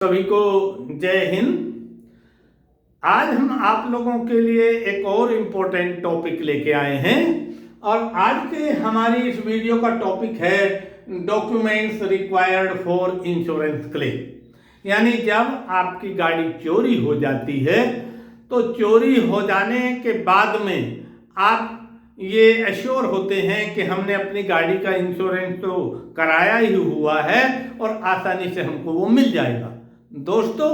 सभी को जय हिंद। आज हम आप लोगों के लिए एक और इम्पोर्टेंट टॉपिक लेके आए हैं और आज के हमारी इस वीडियो का टॉपिक है documents required for insurance claim. यानी जब आपकी गाड़ी चोरी हो जाती है तो चोरी हो जाने के बाद में आप ये एश्योर होते हैं कि हमने अपनी गाड़ी का इंश्योरेंस तो कराया ही हुआ है और आसानी से हमको वो मिल जाएगा। दोस्तों,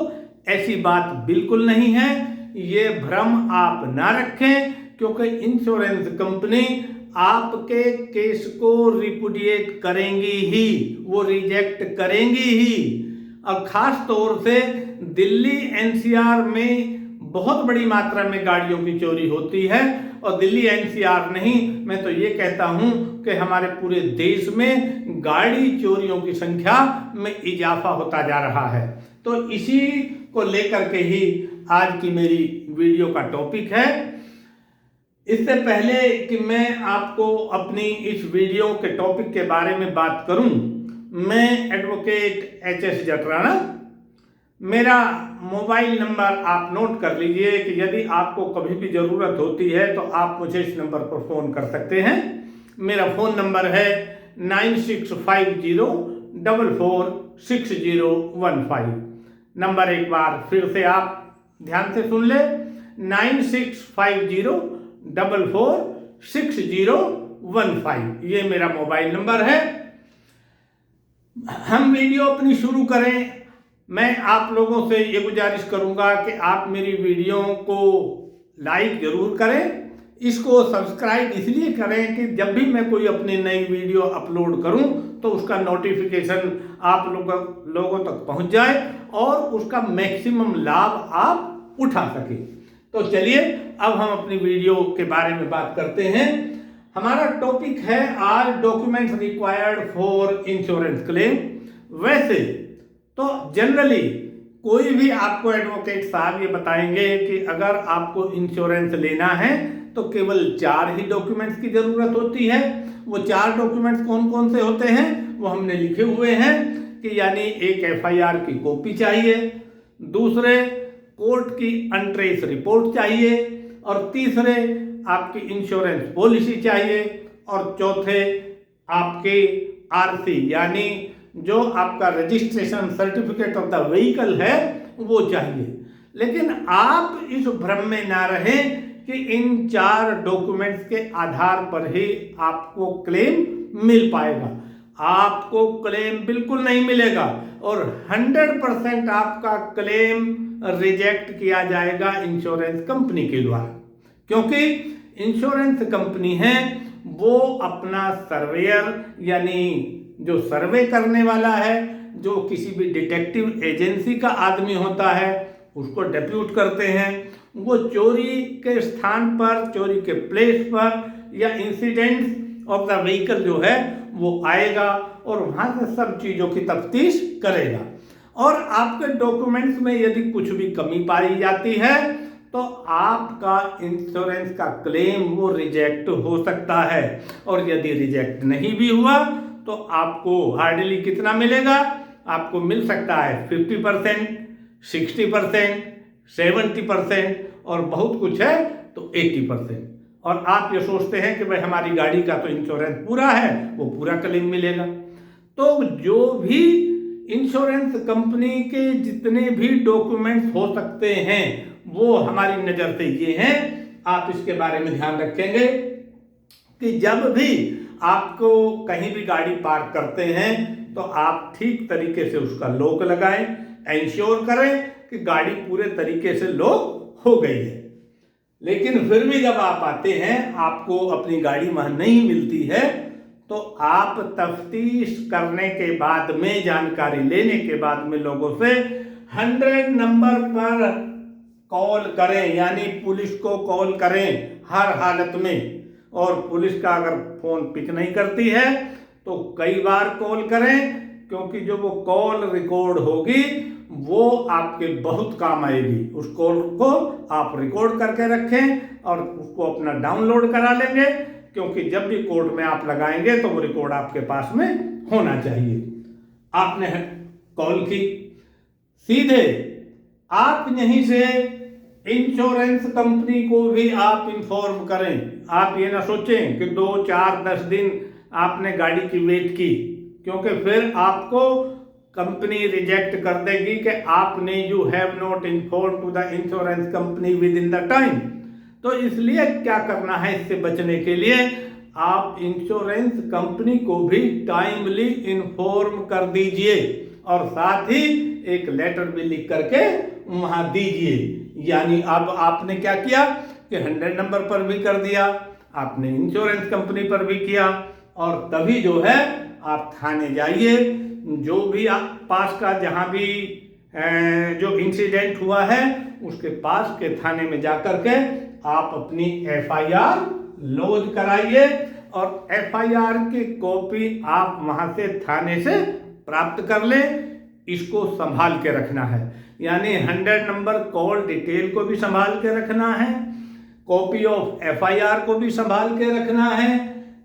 ऐसी बात बिल्कुल नहीं है। ये भ्रम आप ना रखें, क्योंकि इंश्योरेंस कंपनी आपके केस को रिपुडिएट करेंगी ही, वो रिजेक्ट करेंगी ही। और खास तौर से दिल्ली एनसीआर में बहुत बड़ी मात्रा में गाड़ियों की चोरी होती है और दिल्ली एनसीआर नहीं, मैं तो ये कहता हूं कि हमारे पूरे देश में गाड़ी चोरियों की संख्या में इजाफा होता जा रहा है। तो इसी को लेकर के ही आज की मेरी वीडियो का टॉपिक है। इससे पहले कि मैं आपको अपनी इस वीडियो के टॉपिक के बारे में बात करूं, मैं एडवोकेट एच.एस. जटराना, मेरा मोबाइल नंबर आप नोट कर लीजिए कि यदि आपको कभी भी ज़रूरत होती है तो आप मुझे इस नंबर पर फ़ोन कर सकते हैं। मेरा फ़ोन नंबर है 9650446015। नंबर एक बार फिर से आप ध्यान से सुन ले, 9650446015। ये मेरा मोबाइल नंबर है। हम वीडियो अपनी शुरू करें, मैं आप लोगों से ये गुजारिश करूंगा कि आप मेरी वीडियो को लाइक जरूर करें, इसको सब्सक्राइब इसलिए करें कि जब भी मैं कोई अपनी नई वीडियो अपलोड करूं तो उसका नोटिफिकेशन आप लोगों तक पहुंच जाए और उसका मैक्सिमम लाभ आप उठा सकें। तो चलिए अब हम अपनी वीडियो के बारे में बात करते हैं। हमारा टॉपिक है आज documents required for insurance claim. वैसे तो जनरली कोई भी आपको एडवोकेट साहब ये बताएंगे कि अगर आपको इंश्योरेंस लेना है तो केवल 4 ही डॉक्यूमेंट्स की जरूरत होती है। वो 4 डॉक्यूमेंट्स कौन कौन से होते हैं वो हमने लिखे हुए हैं कि यानी एक एफआईआर की कॉपी चाहिए, दूसरे कोर्ट की अनट्रेस रिपोर्ट चाहिए, और तीसरे आपकी इंश्योरेंस पॉलिसी चाहिए, और चौथे आपके आरसी यानी जो आपका registration certificate of the vehicle है वो चाहिए। लेकिन आप इस भ्रम में ना रहें कि इन 4 डॉक्यूमेंट्स के आधार पर ही आपको क्लेम मिल पाएगा। आपको क्लेम बिल्कुल नहीं मिलेगा और 100% आपका क्लेम रिजेक्ट किया जाएगा इंश्योरेंस कंपनी के द्वारा, क्योंकि इंश्योरेंस कंपनी है वो अपना सर्वेयर यानी जो सर्वे करने वाला है, जो किसी भी डिटेक्टिव एजेंसी का आदमी होता है उसको डेप्यूट करते हैं। वो चोरी के स्थान पर, चोरी के प्लेस पर या इंसिडेंट ऑफ द व्हीकल जो है वो आएगा और वहाँ से सब चीज़ों की तफ्तीश करेगा। और आपके डॉक्यूमेंट्स में यदि कुछ भी कमी पाई जाती है तो आपका इंश्योरेंस का क्लेम वो रिजेक्ट हो सकता है। और यदि रिजेक्ट नहीं भी हुआ तो आपको हार्डली कितना मिलेगा? आपको मिल सकता है 50%, 60%, 70% और बहुत कुछ है तो 80%। और आप ये सोचते हैं कि भाई हमारी गाड़ी का तो इंश्योरेंस पूरा है, वो पूरा क्लेम मिलेगा। तो जो भी इंश्योरेंस कंपनी के जितने भी डॉक्यूमेंट्स हो सकते हैं वो हमारी नज़र से ये हैं। आप इसके बारे में ध्यान रखेंगे कि जब भी आपको कहीं भी गाड़ी पार्क करते हैं तो आप ठीक तरीके से उसका लॉक लगाएं, इंश्योर करें कि गाड़ी पूरे तरीके से लॉक हो गई है। लेकिन फिर भी जब आप आते हैं आपको अपनी गाड़ी वहां नहीं मिलती है तो आप तफ्तीश करने के बाद में, जानकारी लेने के बाद में लोगों से 100 नंबर पर कॉल करें, यानी पुलिस को कॉल करें हर हालत में। और पुलिस का अगर फोन पिक नहीं करती है तो कई बार कॉल करें, क्योंकि जो वो कॉल रिकॉर्ड होगी वो आपके बहुत काम आएगी। उस कॉल को आप रिकॉर्ड करके रखें और उसको अपना डाउनलोड करा लेंगे, क्योंकि जब भी कोर्ट में आप लगाएंगे तो वो रिकॉर्ड आपके पास में होना चाहिए। आपने कॉल की, सीधे आप यहीं से इंश्योरेंस कंपनी को भी आप इन्फॉर्म करें। आप ये ना सोचें कि 2, 4, 10 दिन आपने गाड़ी की वेट की, क्योंकि फिर आपको कंपनी रिजेक्ट कर देगी कि आपने you have not inform to the insurance company with in the time. तो इसलिए क्या करना है, इससे बचने के लिए आप इंश्योरेंस कंपनी को भी टाइमली इन्फॉर्म कर दीजिए और साथ ही एक लेटर भी लिख करके वहां दीजिए। यानी अब आपने क्या किया कि 100 नंबर पर भी कर दिया, आपने इंश्योरेंस कंपनी पर भी किया, और तभी जो है आप थाने जाइए, जो भी आप पास का जहां भी जो इंसिडेंट हुआ है उसके पास के थाने में जाकर के आप अपनी FIR लॉन्च कराइए, और FIR की कॉपी आप वहां से थाने से प्राप्त कर लें। इसको संभाल के रखना है, यानी 100 नंबर कॉल डिटेल को भी संभाल के रखना है, कॉपी ऑफ FIR को भी संभाल के रखना है,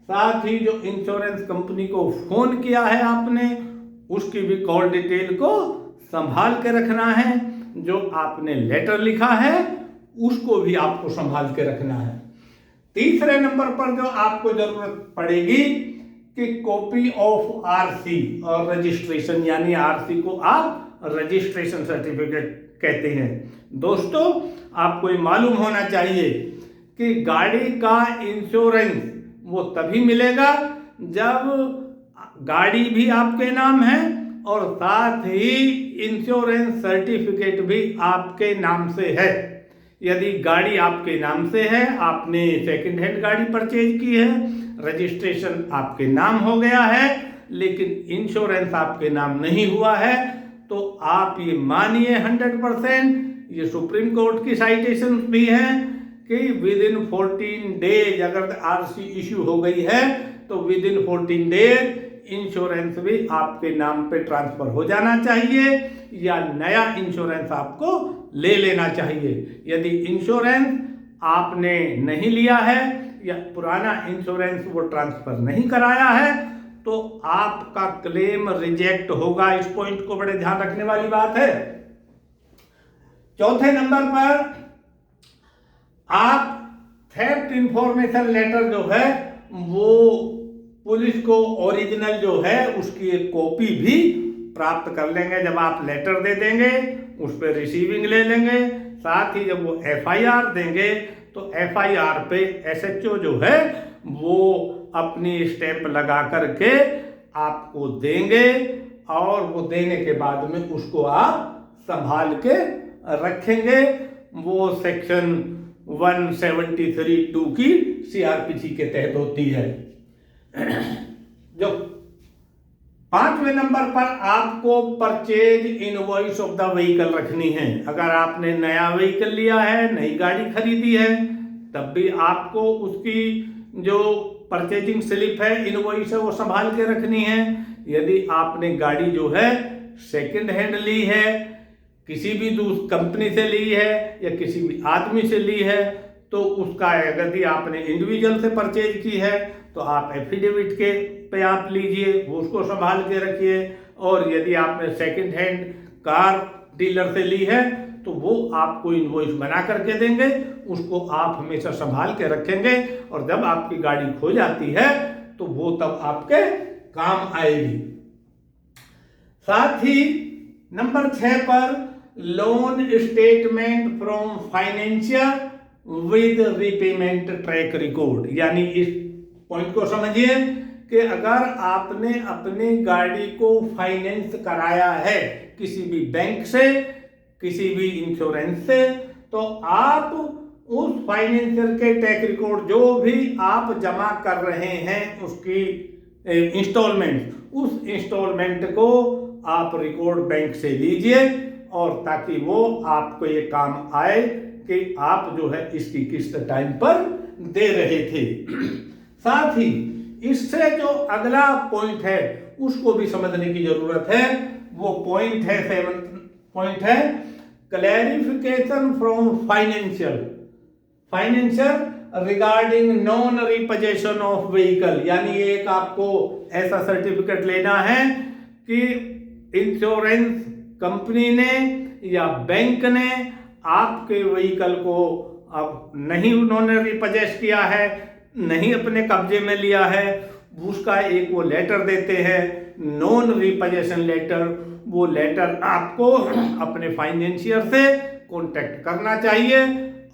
साथ ही जो इंश्योरेंस कंपनी को फोन किया है आपने उसकी भी कॉल डिटेल को संभाल के रखना है, जो आपने लेटर लिखा है उसको भी आपको संभाल के रखना है। तीसरे नंबर पर जो आपको जरूरत पड़ेगी कि कॉपी ऑफ RC और रजिस्ट्रेशन, यानी RC को आप रजिस्ट्रेशन सर्टिफिकेट कहते हैं। दोस्तों, आपको ये मालूम होना चाहिए कि गाड़ी का इंश्योरेंस वो तभी मिलेगा जब गाड़ी भी आपके नाम है और साथ ही इंश्योरेंस सर्टिफिकेट भी आपके नाम से है। यदि गाड़ी आपके नाम से है, आपने सेकंड हैंड गाड़ी परचेज की है, रजिस्ट्रेशन आपके नाम हो गया है लेकिन इंश्योरेंस आपके नाम नहीं हुआ है, तो आप ये मानिए 100%, ये सुप्रीम कोर्ट की साइटेशन भी है कि विद इन 14 डेज अगर RC इश्यू हो गई है तो विद इन 14 डेज इंश्योरेंस भी आपके नाम पे ट्रांसफर हो जाना चाहिए या नया इंश्योरेंस आपको ले लेना चाहिए। यदि इंश्योरेंस आपने नहीं लिया है या पुराना इंश्योरेंस वो ट्रांसफर नहीं कराया है तो आपका क्लेम रिजेक्ट होगा। इस पॉइंट को बड़े ध्यान रखने वाली बात है। चौथे नंबर पर आप थेफ्ट इंफॉर्मेशन लेटर जो है वो पुलिस को ओरिजिनल जो है उसकी एक कॉपी भी प्राप्त कर लेंगे। जब आप लेटर दे देंगे उस पर रिसीविंग ले लेंगे, साथ ही जब वो FIR देंगे तो FIR पे SHO जो है वो अपनी स्टैंप लगा करके आपको देंगे और वो देने के बाद में उसको आप संभाल के रखेंगे। वो सेक्शन 173(2) की CRPC के तहत होती है। जो 5वें नंबर पर आपको purchase invoice of the vehicle रखनी है। अगर आपने नया व्हीकल लिया है, नई गाड़ी खरीदी है, तब भी आपको उसकी जो परचेजिंग स्लिप है, इनवॉइस है, वो संभाल के रखनी है। यदि आपने गाड़ी जो है सेकंड हैंड ली है, किसी भी कंपनी से ली है या किसी भी आदमी से ली है, तो उसका यदि आपने इंडिविजुअल से परचेज की है तो आप एफिडेविट के पे आप लीजिए, वो उसको संभाल के रखिए। और यदि आपने सेकंड हैंड कार डीलर से ली है तो वो आपको इनवॉइस बना करके देंगे, उसको आप हमेशा संभाल के रखेंगे और जब आपकी गाड़ी खो जाती है तो वो तब आपके काम आएगी। साथ ही नंबर 6 पर loan statement from financial with repayment track record, यानी इस पॉइंट को समझिए कि अगर आपने अपनी गाड़ी को फाइनेंस कराया है किसी भी बैंक से, किसी भी इंश्योरेंस से, तो आप उस फाइनेंसर के ट्रैक रिकॉर्ड जो भी आप जमा कर रहे हैं उसकी इंस्टॉलमेंट, उस इंस्टॉलमेंट को आप रिकॉर्ड बैंक से लीजिए और ताकि वो आपको ये काम आए कि आप जो है इसकी किस्त टाइम पर दे रहे थे। साथ ही इससे जो अगला पॉइंट है उसको भी समझने की जरूरत है। वो पॉइंट है 7 पॉइंट है clarification from financial regarding non repossession of vehicle, यानी एक आपको ऐसा सर्टिफिकेट लेना है कि इंश्योरेंस कंपनी ने या बैंक ने आपके व्हीकल को अब नहीं उन्होंने रिपोजेस किया है, नहीं अपने कब्जे में लिया है, उसका एक वो लेटर देते हैं, नॉन रिपोजेशन लेटर। वो लेटर आपको अपने फाइनेंशियर से कांटेक्ट करना चाहिए,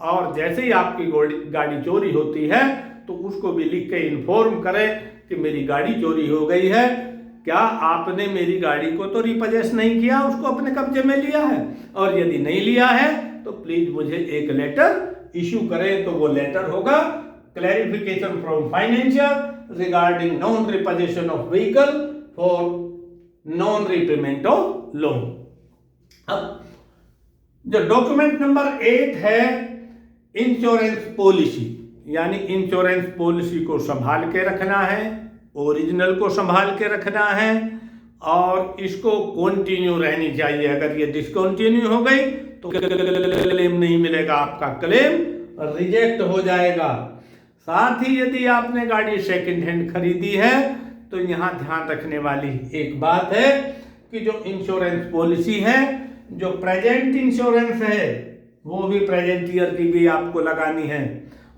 और जैसे ही आपकी गाड़ी चोरी होती है तो उसको भी लिख के इन्फॉर्म करें कि मेरी गाड़ी चोरी हो गई है, क्या आपने मेरी गाड़ी को तो रिपोजेस नहीं किया, उसको अपने कब्जे में लिया है, और यदि नहीं लिया है तो प्लीज मुझे एक लेटर इशू करें। तो वो लेटर होगा clarification from financier regarding non repossession of vehicle for non repayment of loan. अब जो डॉक्यूमेंट नंबर 8 है इंश्योरेंस पॉलिसी, यानी इंश्योरेंस पॉलिसी को संभाल के रखना है, ओरिजिनल को संभाल के रखना है, और इसको कंटिन्यू रहनी चाहिए। अगर ये डिसकंटिन्यू हो गई तो क्लेम नहीं मिलेगा, आपका क्लेम रिजेक्ट हो जाएगा। साथ ही यदि आपने गाड़ी सेकंड हैंड खरीदी है तो यहाँ ध्यान रखने वाली एक बात है कि जो इंश्योरेंस पॉलिसी है, जो प्रेजेंट इंश्योरेंस है वो भी प्रेजेंट ईयर की भी आपको लगानी है,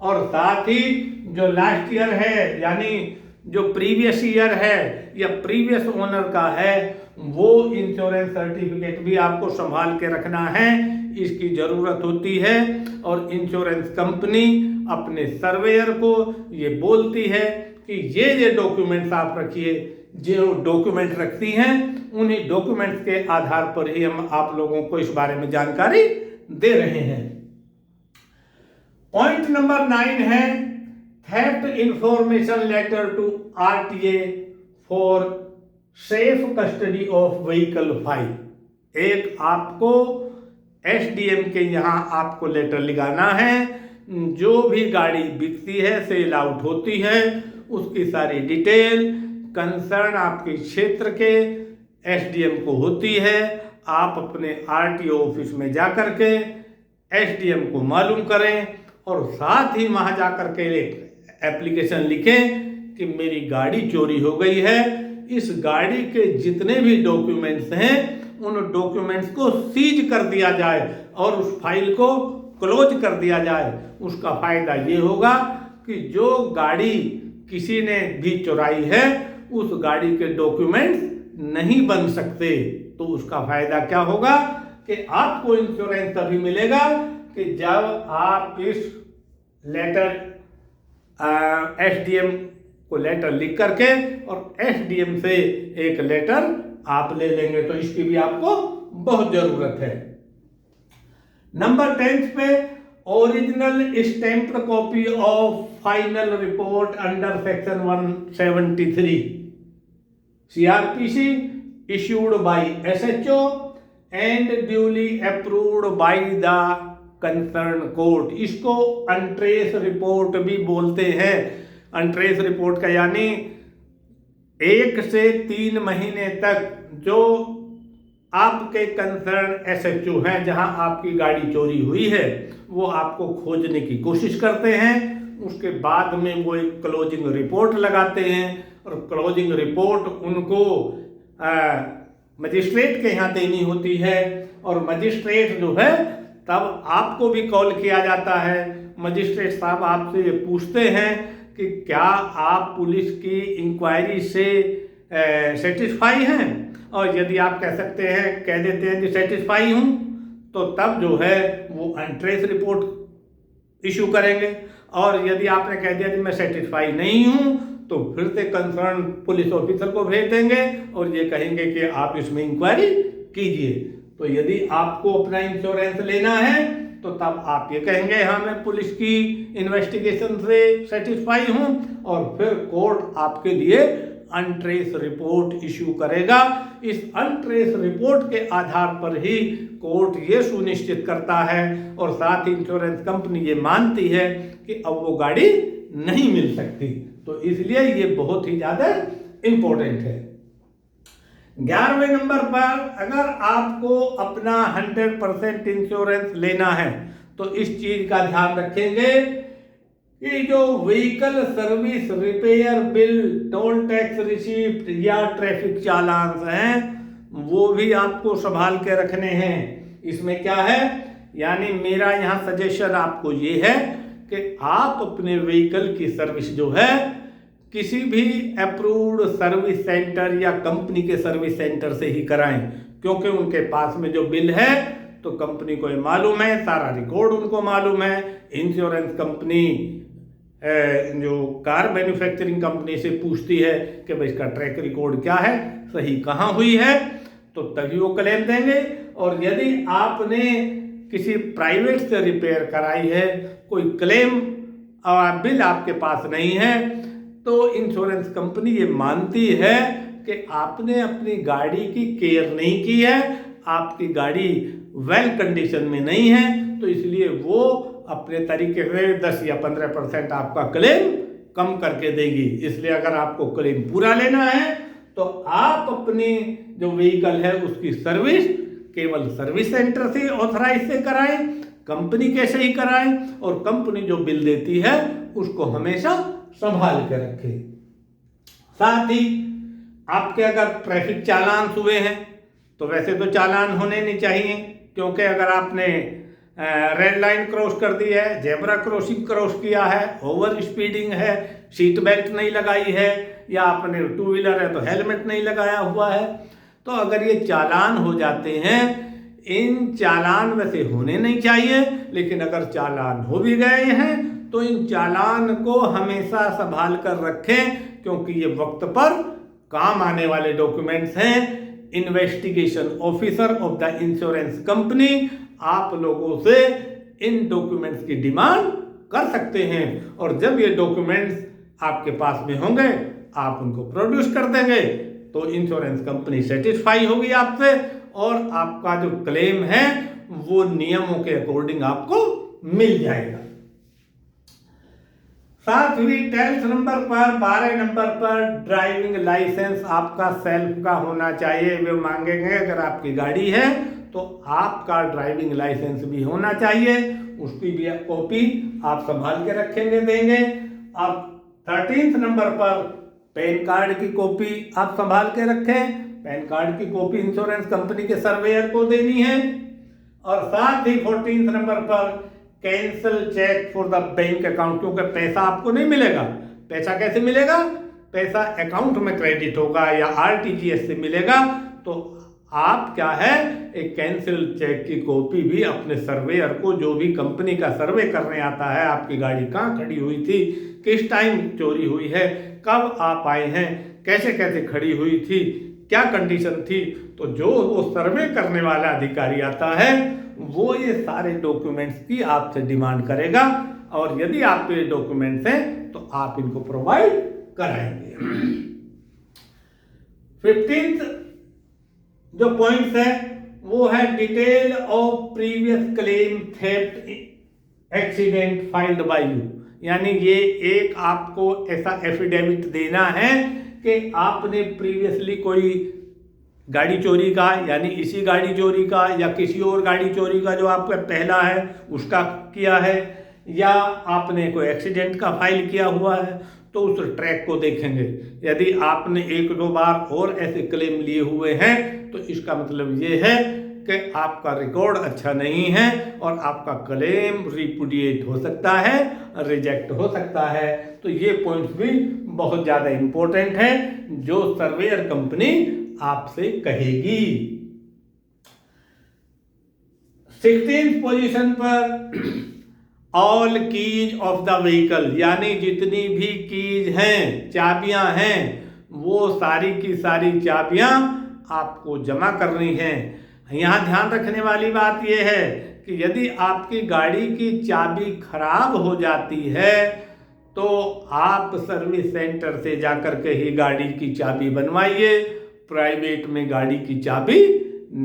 और साथ ही जो लास्ट ईयर है यानी जो प्रीवियस ईयर है या प्रीवियस ओनर का है वो इंश्योरेंस सर्टिफिकेट भी आपको संभाल के रखना है, इसकी जरूरत होती है। और इंश्योरेंस कंपनी अपने सर्वेयर को ये बोलती है कि ये डॉक्यूमेंट्स आप रखिए, जो डॉक्यूमेंट रखती हैं उन्हीं डॉक्यूमेंट्स के आधार पर ही हम आप लोगों को इस बारे में जानकारी दे रहे हैं। पॉइंट नंबर 9 है theft information letter to RTA for safe custody of vehicle file. एक आपको एसडीएम के यहाँ आपको लेटर लगाना है, जो भी गाड़ी बिकती है, सेल आउट होती है, उसकी सारी डिटेल कंसर्न आपके क्षेत्र के एसडीएम को होती है। आप अपने आरटीओ ऑफिस में जा कर के एसडीएम को मालूम करें, और साथ ही वहाँ जा कर के एप्लीकेशन लिखें कि मेरी गाड़ी चोरी हो गई है, इस गाड़ी के जितने भी डॉक्यूमेंट्स हैं उन डॉक्यूमेंट्स को सीज कर दिया जाए और उस फाइल को क्लोज कर दिया जाए। उसका फायदा ये होगा कि जो गाड़ी किसी ने भी चुराई है उस गाड़ी के डॉक्यूमेंट्स नहीं बन सकते। तो उसका फायदा क्या होगा कि आपको इंश्योरेंस तभी मिलेगा कि जब आप इस लेटर एसडीएम को लेटर लिख करके और एसडीएम से एक लेटर आप ले लेंगे, तो इसकी भी आपको बहुत जरूरत है। नंबर 10 पे original stamped copy of final report under section 173 CrPC issued by SHO and duly approved by the concerned court। इसको अनट्रेस रिपोर्ट भी बोलते हैं। अनट्रेस रिपोर्ट का यानी 1 से 3 महीने तक जो आपके कंसर्न SHO हैं जहां आपकी गाड़ी चोरी हुई है वो आपको खोजने की कोशिश करते हैं। उसके बाद में वो एक क्लोजिंग रिपोर्ट लगाते हैं और क्लोजिंग रिपोर्ट उनको मजिस्ट्रेट के यहाँ देनी होती है, और मजिस्ट्रेट जो है तब आपको भी कॉल किया जाता है। मजिस्ट्रेट साहब आपसे ये पूछते हैं कि क्या आप पुलिस की इंक्वायरी से सेटिस्फाई हैं, और यदि आप कह सकते हैं, कह देते हैं कि सेटिस्फाई हूँ, तो तब जो है वो अनट्रेस रिपोर्ट इशू करेंगे। और यदि आपने कह दिया कि मैं सेटिस्फाई नहीं हूँ तो फिर से कंसर्न पुलिस ऑफिसर को भेज देंगे और ये कहेंगे कि आप इसमें इंक्वायरी कीजिए। तो यदि आपको अपना इंश्योरेंस लेना है तो तब आप ये कहेंगे हाँ मैं पुलिस की इन्वेस्टिगेशन से सेटिस्फाई हूँ, और फिर कोर्ट आपके लिए अनट्रेस रिपोर्ट इशू करेगा। इस अनट्रेस रिपोर्ट के आधार पर ही कोर्ट ये सुनिश्चित करता है और साथ ही इंश्योरेंस कंपनी ये मानती है कि अब वो गाड़ी नहीं मिल सकती। तो इसलिए ये बहुत ही ज्यादा इंपॉर्टेंट है। 11वें नंबर पर अगर आपको अपना 100% इंश्योरेंस लेना है तो इस चीज का ध्यान रखेंगे कि जो vehicle service repair bill, toll tax receipt या ट्रैफिक चालान हैं वो भी आपको संभाल के रखने हैं। इसमें क्या है, यानी मेरा यहाँ सजेशन आपको ये है कि आप अपने व्हीकल की सर्विस जो है किसी भी अप्रूव्ड सर्विस सेंटर या कंपनी के सर्विस सेंटर से ही कराएं, क्योंकि उनके पास में जो बिल है तो कंपनी को ये मालूम है, सारा रिकॉर्ड उनको मालूम है। इंश्योरेंस कंपनी जो कार मैन्युफैक्चरिंग कंपनी से पूछती है कि भाई इसका ट्रैक रिकॉर्ड क्या है, सही कहाँ हुई है, तो तभी वो क्लेम देंगे। और यदि आपने किसी प्राइवेट से रिपेयर कराई है, कोई क्लेम बिल आपके पास नहीं है, तो इंश्योरेंस कंपनी ये मानती है कि आपने अपनी गाड़ी की केयर नहीं की है, आपकी गाड़ी वेल कंडीशन में नहीं है, तो इसलिए वो अपने तरीके से 10 या 15% आपका क्लेम कम करके देगी। इसलिए अगर आपको क्लेम पूरा लेना है तो आप अपनी जो व्हीकल है उसकी सर्विस केवल सर्विस सेंटर से ऑथराइज से कराएं, कंपनी के से ही कराएं, और कंपनी जो बिल देती है उसको हमेशा संभाल के रखें। साथ ही आपके अगर ट्रैफिक चालान हुए हैं तो वैसे तो चालान होने नहीं चाहिए, क्योंकि अगर आपने रेड लाइन क्रॉस कर दी है, जेब्रा क्रॉसिंग क्रॉस किया है, ओवर स्पीडिंग है, सीट बेल्ट नहीं लगाई है, या आपने टू व्हीलर है तो हेलमेट नहीं लगाया हुआ है, तो अगर ये चालान हो जाते हैं, इन चालान वैसे होने नहीं चाहिए, लेकिन अगर चालान हो भी गए हैं तो इन चालान को हमेशा संभाल कर रखें, क्योंकि ये वक्त पर काम आने वाले डॉक्यूमेंट्स हैं। Investigation officer of the insurance company आप लोगों से इन डॉक्यूमेंट्स की डिमांड कर सकते हैं, और जब ये डॉक्यूमेंट्स आपके पास में होंगे आप उनको प्रोड्यूस कर देंगे तो इंश्योरेंस कंपनी सेटिस्फाई होगी आपसे, और आपका जो क्लेम है वो नियमों के अकॉर्डिंग आपको मिल जाएगा। साथ ही 10 नंबर पर 12 नंबर पर ड्राइविंग लाइसेंस आपका सेल्फ का होना चाहिए। वे मांगेंगे अगर आपकी गाड़ी है तो आपका ड्राइविंग लाइसेंस भी होना चाहिए, उसकी भी कॉपी आप संभाल के रखेंगे देंगे। अब 13 नंबर पर पैन कार्ड की कॉपी आप संभाल के रखें, पैन कार्ड की कॉपी इंश्योरेंस कंपनी के सर्वेयर को देनी है। और साथ ही 14 नंबर पर cancel cheque for the bank account, क्योंकि पैसा आपको नहीं मिलेगा। पैसा कैसे मिलेगा, पैसा अकाउंट में क्रेडिट होगा या आरटीजीएस से मिलेगा, तो आप क्या है एक कैंसिल चेक की कॉपी भी अपने सर्वेयर को, जो भी कंपनी का सर्वे करने आता है, आपकी गाड़ी कहाँ खड़ी हुई थी, किस टाइम चोरी हुई है, कब आप आए हैं, कैसे कैसे खड़ी हुई थी, क्या कंडीशन थी, तो जो वो सर्वे करने वाला अधिकारी आता है वो ये सारे डॉक्यूमेंट्स की आपसे डिमांड करेगा, और यदि आप ये डॉक्यूमेंट्स हैं तो आप इनको प्रोवाइड कराएंगे। 15th जो पॉइंट्स है वो है detail of previous claim theft accident filed by you, यानी ये एक आपको ऐसा एफिडेविट देना है कि आपने प्रीवियसली कोई गाड़ी चोरी का, यानी इसी गाड़ी चोरी का या किसी और गाड़ी चोरी का जो आपका पहला है उसका किया है, या आपने कोई एक्सीडेंट का फाइल किया हुआ है, तो उस ट्रैक को देखेंगे। यदि आपने 1-2 बार और ऐसे क्लेम लिए हुए हैं तो इसका मतलब ये है कि आपका रिकॉर्ड अच्छा नहीं है और आपका क्लेम रिपुडिएट हो सकता है, रिजेक्ट हो सकता है। तो ये पॉइंट्स भी बहुत ज़्यादा इम्पोर्टेंट है जो सर्वेयर कंपनी आपसे कहेगी। 16th पोजीशन पर all keys of the vehicle, यानी जितनी भी कीज हैं, चाबियां हैं, वो सारी की सारी चाबियां आपको जमा करनी है। यहाँ ध्यान रखने वाली बात यह है कि यदि आपकी गाड़ी की चाबी खराब हो जाती है तो आप सर्विस सेंटर से जाकर के ही गाड़ी की चाबी बनवाइए, प्राइवेट में गाड़ी की चाबी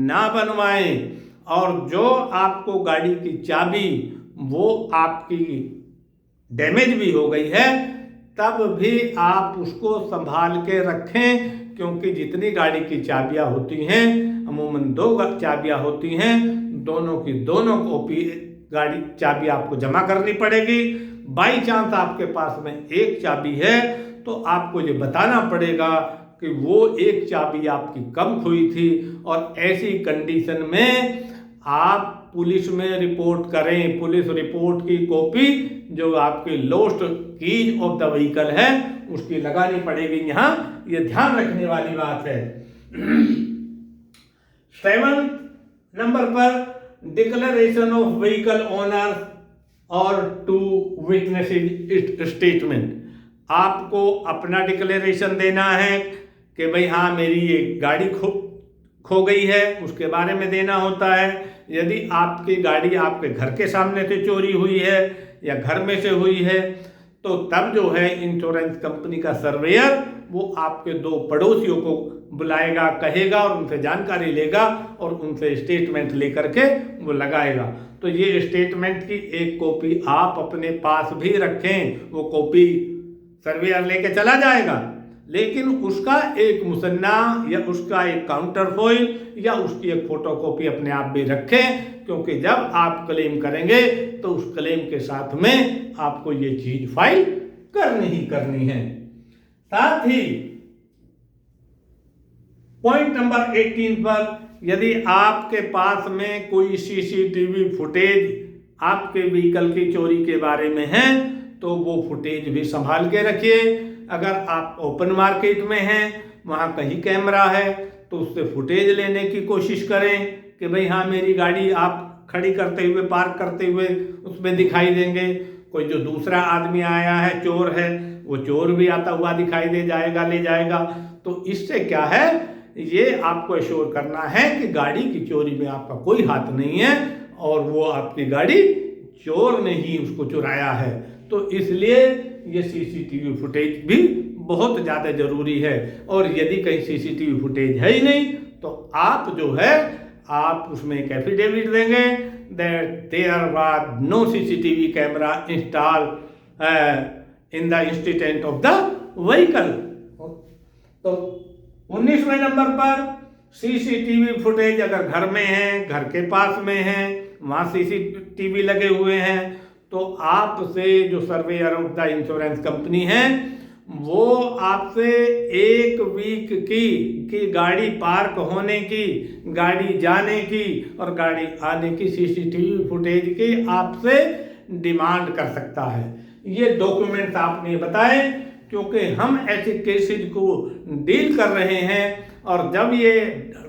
ना बनवाएं। और जो आपको गाड़ी की चाबी वो आपकी डैमेज भी हो गई है तब भी आप उसको संभाल के रखें, क्योंकि जितनी गाड़ी की चाबियां होती हैं अमूमन 2 चाबियां होती हैं, दोनों की दोनों कॉपी गाड़ी चाबी आपको जमा करनी पड़ेगी। बाई चांस आपके पास में एक चाबी है तो आपको ये बताना पड़ेगा कि वो एक चाबी आपकी कम खोई थी, और ऐसी कंडीशन में आप पुलिस में रिपोर्ट करें। पुलिस रिपोर्ट की कॉपी जो आपकी lost keys of the vehicle है उसकी लगानी पड़ेगी यहाँ, ये ध्यान रखने वाली बात है। 7 नंबर पर डिक्लेरेशन ऑफ व्हीकल ओनर और टू विटनेसेस स्टेटमेंट। आपको अपना डिक्लेरेशन देना है कि भाई हाँ मेरी ये गाड़ी खो गई है, उसके बारे में देना होता है। यदि आपकी गाड़ी आपके घर के सामने से चोरी हुई है या घर में से हुई है तो तब जो है इंश्योरेंस कंपनी का सर्वेयर वो आपके 2 पड़ोसियों को बुलाएगा, कहेगा और उनसे जानकारी लेगा और उनसे स्टेटमेंट लेकर के वो लगाएगा। तो ये स्टेटमेंट की एक कॉपी आप अपने पास भी रखें। वो कॉपी सर्वेयर लेके चला जाएगा, लेकिन उसका एक मुसन्ना या उसका एक काउंटर फॉइल या उसकी एक फोटोकॉपी अपने आप भी रखें, क्योंकि जब आप क्लेम करेंगे तो उस क्लेम के साथ में आपको ये चीज फाइल करनी ही करनी है। साथ ही पॉइंट नंबर 18 पर यदि आपके पास में कोई सीसीटीवी फुटेज आपके व्हीकल की चोरी के बारे में है तो वो फुटेज भी संभाल के रखिए। अगर आप ओपन मार्केट में हैं, वहाँ कहीं कैमरा है तो उससे फुटेज लेने की कोशिश करें कि भाई हाँ मेरी गाड़ी आप खड़ी करते हुए, पार्क करते हुए उसमें दिखाई देंगे। कोई जो दूसरा आदमी आया है, चोर है, वो चोर भी आता हुआ दिखाई दे जाएगा, ले जाएगा। तो इससे क्या है, ये आपको एश्योर करना है कि गाड़ी की चोरी में आपका कोई हाथ नहीं है और वो आपकी गाड़ी चोर ने ही उसको चुराया है। तो इसलिए ये सीसीटीवी फुटेज भी बहुत ज़्यादा ज़रूरी है। और यदि कहीं सीसीटीवी फुटेज है ही नहीं तो आप जो है आप उसमें एक एफिडेविट देंगे that there was no CCTV camera install in the instant of the vehicle. तो 19वें नंबर पर सीसीटीवी फुटेज अगर घर में है, घर के पास में है, वहाँ सीसीटीवी लगे हुए हैं तो आपसे जो surveyor of the insurance company है वो आपसे 1 वीक की गाड़ी पार्क होने की, गाड़ी जाने की और गाड़ी आने की सीसीटीवी फुटेज की आपसे डिमांड कर सकता है। ये डॉक्यूमेंट्स आपने बताए क्योंकि हम ऐसे केसेज को डील कर रहे हैं और जब ये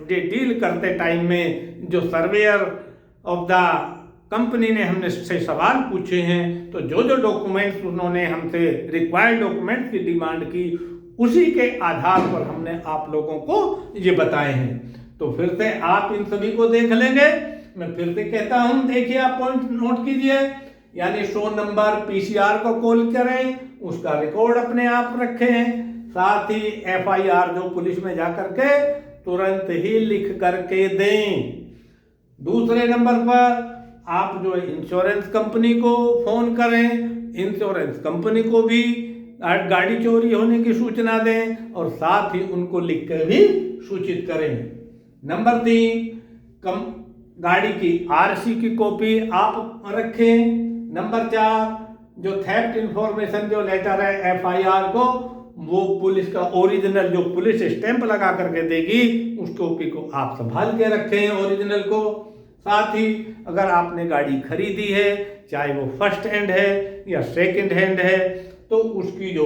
डील करते टाइम में जो सर्वेयर ऑफ द कंपनी ने हमने से सवाल पूछे हैं तो जो जो डॉक्यूमेंट्स उन्होंने हमसे रिक्वायर्ड डॉक्यूमेंट्स की डिमांड की उसी के आधार पर हमने आप लोगों को ये बताए हैं। तो फिर से आप इन सभी को देख लेंगे। मैं फिर से कहता हूं, देखिए आप पॉइंट नोट कीजिए। यानी 100 नंबर पीसीआर को कॉल करें, उसका रिकॉर्ड अपने आप रखें, साथ ही एफआईआर जो पुलिस में जा करके तुरंत ही लिख करके दें। दूसरे नंबर पर आप जो इंश्योरेंस कंपनी को फोन करें, इंश्योरेंस कंपनी को भी गाड़ी चोरी होने की सूचना दें और साथ ही उनको लिख कर भी सूचित करें। नंबर 3, गाड़ी की आरसी की कॉपी आप रखें। नंबर 4, जो थेफ्ट इंफॉर्मेशन जो लेटर है एफआईआर को, वो पुलिस का ओरिजिनल जो पुलिस स्टैंप लगा करके देगी उस कॉपी को आप संभाल के रखें, ओरिजिनल को। साथ ही अगर आपने गाड़ी खरीदी है, चाहे वो फर्स्ट हैंड है या सेकंड हैंड है, तो उसकी जो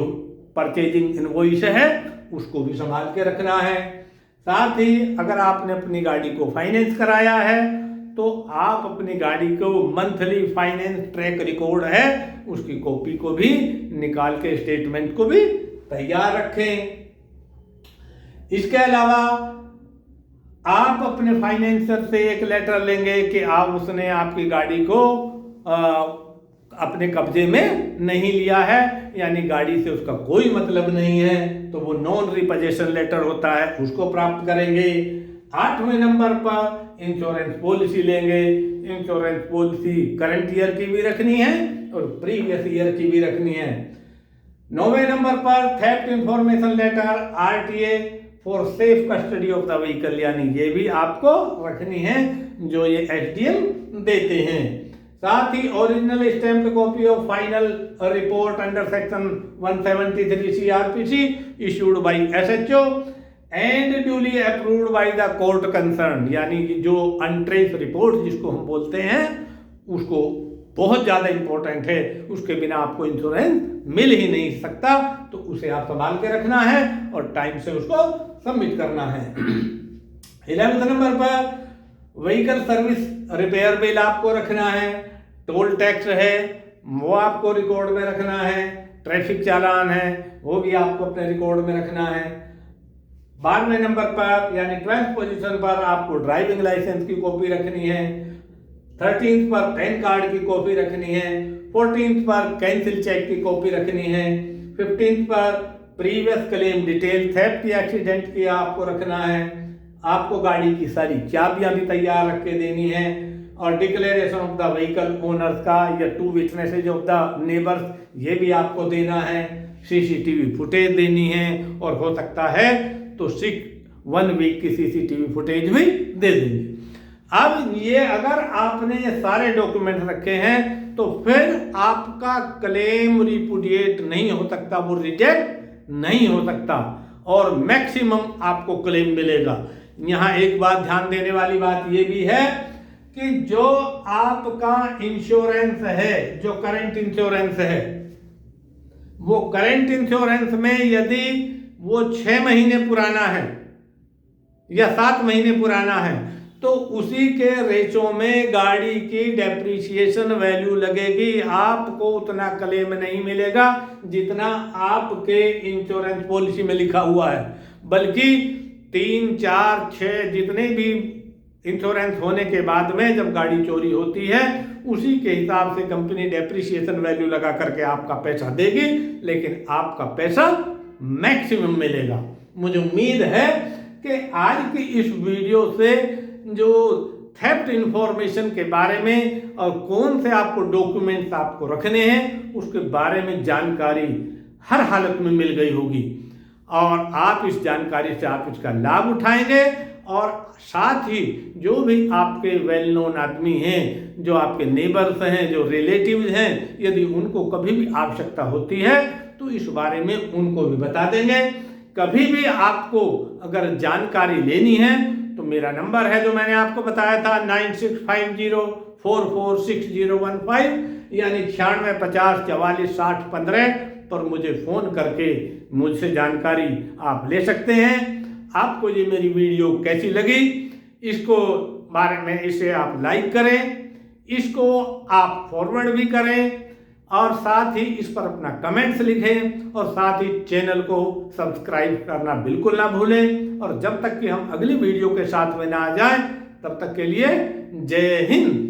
परचेजिंग इनवॉइस है उसको भी संभाल के रखना है। साथ ही अगर आपने अपनी गाड़ी को फाइनेंस कराया है तो आप अपनी गाड़ी को मंथली फाइनेंस ट्रैक रिकॉर्ड है उसकी कॉपी को भी निकाल के स्टेटमेंट को भी तैयार रखें। इसके अलावा आप अपने फाइनेंसर से एक लेटर लेंगे कि आप उसने आपकी गाड़ी को अपने कब्जे में नहीं लिया है, यानी गाड़ी से उसका कोई मतलब नहीं है, तो वो नॉन रिपोजेशन लेटर होता है, उसको प्राप्त करेंगे। 8वें नंबर पर इंश्योरेंस पॉलिसी लेंगे। इंश्योरेंस पॉलिसी करंट ईयर की भी रखनी है और प्रीवियस ईयर की भी रखनी है। 9वें नंबर पर theft information letter RTA for safe custody of the vehicle, यानी ये भी आपको रखनी है जो ये एसडीएम देते हैं। साथ ही original stamped copy of final report under section 173 CRPC issued by SHO and duly approved by the court concern, यानी कि जो अनट्रेस रिपोर्ट जिसको हम बोलते हैं उसको बहुत ज़्यादा इंपॉर्टेंट है, उसके बिना आपको इंश्योरेंस मिल ही नहीं सकता, तो उसे आप संभाल के रखना है और टाइम से उसको सबमिट करना है। 11वें नंबर पर व्हीकल सर्विस रिपेयर बिल आपको रखना है, टोल टैक्स है वो आपको रिकॉर्ड में रखना है, ट्रैफिक चालान है वो भी आपको अपने रिकॉर्ड में रखना है। 12वें नंबर पर यानी 12th पोजीशन पर आपको ड्राइविंग लाइसेंस की कॉपी रखनी है, 13th पर पैन कार्ड की कॉपी रखनी है, 14th पर कैंसिल चेक की कॉपी रखनी है, 15th पर प्रीवियस क्लेम डिटेल थेफ्ट या एक्सीडेंट की आपको रखना है, आपको गाड़ी की सारी चाबियां भी तैयार रख के देनी है और declaration of the vehicle owners का या 2 विटनेसेज ऑफ द नेबर्स ये भी आपको देना है, CCTV फुटेज देनी है और हो सकता है तो 1 वीक की CCTV फुटेज भी दे देंगे। अब ये अगर आपने ये सारे डॉक्यूमेंट रखे हैं तो फिर आपका क्लेम रिपुडिएट नहीं हो सकता, वो रिजेक्ट नहीं हो सकता और मैक्सिमम आपको क्लेम मिलेगा। यहाँ एक बात ध्यान देने वाली बात ये भी है कि जो आपका इंश्योरेंस है, जो करंट इंश्योरेंस है, वो करंट इंश्योरेंस में यदि वो 6 महीने पुराना है या 7 महीने पुराना है तो उसी के रेशो में गाड़ी की डेप्रिसिएशन वैल्यू लगेगी, आपको उतना क्लेम नहीं मिलेगा जितना आपके इंश्योरेंस पॉलिसी में लिखा हुआ है, बल्कि 3, 4, 6 जितने भी इंश्योरेंस होने के बाद में जब गाड़ी चोरी होती है उसी के हिसाब से कंपनी डेप्रिसिएशन वैल्यू लगा करके आपका पैसा देगी, लेकिन आपका पैसा मैक्सिमम मिलेगा। मुझे उम्मीद है कि आज की इस वीडियो से जो थेफ्ट इंफॉर्मेशन के बारे में और कौन से आपको डॉक्यूमेंट्स आपको रखने हैं उसके बारे में जानकारी हर हालत में मिल गई होगी और आप इस जानकारी से आप इसका लाभ उठाएंगे और साथ ही जो भी आपके वेल नोन आदमी हैं, जो आपके नेबर्स हैं, जो रिलेटिव्स हैं, यदि उनको कभी भी आवश्यकता होती है तो इस बारे में उनको भी बता देंगे। कभी भी आपको अगर जानकारी लेनी है तो मेरा नंबर है जो मैंने आपको बताया था 9650446015 यानी 9650446015 पर मुझे फ़ोन करके मुझसे जानकारी आप ले सकते हैं। आपको ये मेरी वीडियो कैसी लगी इसको बारे में इसे आप लाइक करें, इसको आप फॉरवर्ड भी करें और साथ ही इस पर अपना कमेंट्स लिखें और साथ ही चैनल को सब्सक्राइब करना बिल्कुल ना भूलें और जब तक कि हम अगली वीडियो के साथ में ना आ जाएं तब तक के लिए जय हिंद।